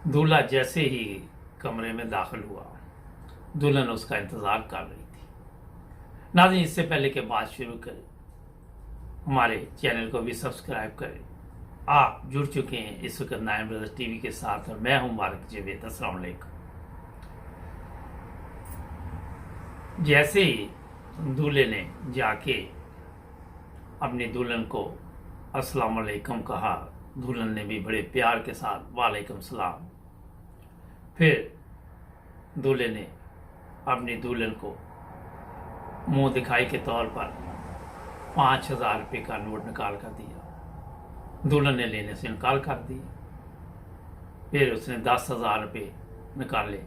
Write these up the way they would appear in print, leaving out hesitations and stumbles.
दूल्हा जैसे ही कमरे में दाखिल हुआ, दुल्हन उसका इंतज़ार कर रही थी। नाज़रीन, इससे पहले कि बात शुरू करें, हमारे चैनल को भी सब्सक्राइब करें। आप जुड़ चुके हैं इस वक्त नाइन ब्रदर्स टीवी के साथ और मैं हूं मालिक जावेद। अस्सलाम वालेकुम। जैसे ही दूल्हे ने जाके अपनी दुल्हन को अस्सलाम वालेकुम कहा, दुल्हन ने भी बड़े प्यार के साथ वालेकुम सलाम। फिर दूल्हे ने अपनी दुल्हन को मुंह दिखाई के तौर पर 5,000 रुपये का नोट निकाल कर दिया। दुल्हन ने लेने से इनकार कर दिया। फिर उसने 10,000 रुपये निकाले,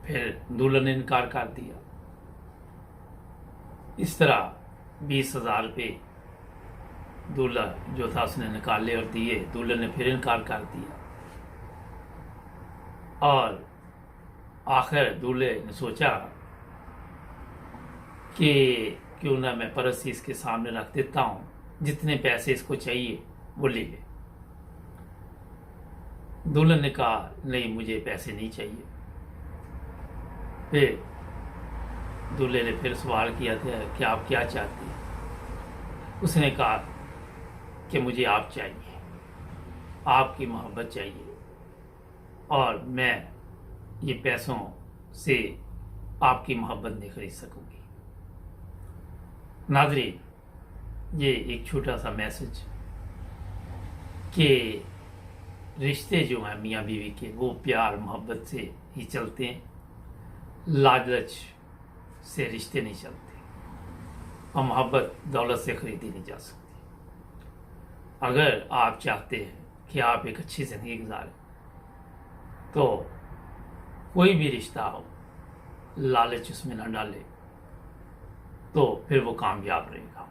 फिर दुल्हन ने इनकार कर दिया। इस तरह 20,000 रुपये दूल्हा जो था उसने निकाले और दिए। दुल्हन ने फिर इनकार कर दिया और आखिर दूल्हे ने सोचा कि क्यों ना मैं परस इसके सामने रख देता हूं, जितने पैसे इसको चाहिए वो ले ले। दुल्हन ने कहा नहीं, मुझे पैसे नहीं चाहिए। फिर दूल्हे ने फिर सवाल किया था कि आप क्या चाहते हैं। उसने कहा कि मुझे आप चाहिए, आपकी मोहब्बत चाहिए और मैं ये पैसों से आपकी मोहब्बत नहीं खरीद सकूंगी। नाज़रीन, ये एक छोटा सा मैसेज कि रिश्ते जो हैं मियाँ बीवी के, वो प्यार मोहब्बत से ही चलते हैं, लालच से रिश्ते नहीं चलते और मोहब्बत दौलत से खरीदी नहीं जा सकती। अगर आप चाहते हैं कि आप एक अच्छी ज़िंदगी गुजारें तो कोई भी रिश्ता हो, लालच उसमें न डाले तो फिर वो कामयाब रहेगा।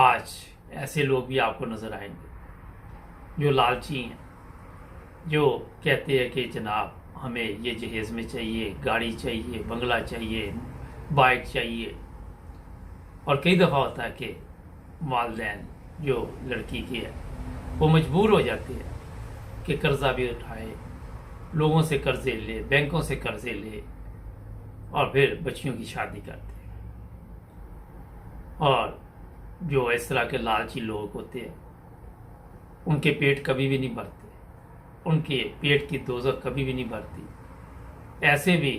आज ऐसे लोग भी आपको नज़र आएंगे जो लालची हैं, जो कहते हैं कि जनाब हमें ये जहेज़ में चाहिए, गाड़ी चाहिए, बंगला चाहिए, बाइक चाहिए। और कई दफ़ा होता है कि वालिदैन जो लड़की की है वो मजबूर हो जाते हैं कि कर्ज़ा भी उठाए, लोगों से कर्ज़े ले, बैंकों से कर्ज़े ले और फिर बच्चियों की शादी करते हैं। और जो इस तरह के लालची लोग होते हैं उनके पेट कभी भी नहीं भरते, उनके पेट की दोज़ख कभी भी नहीं भरती। ऐसे भी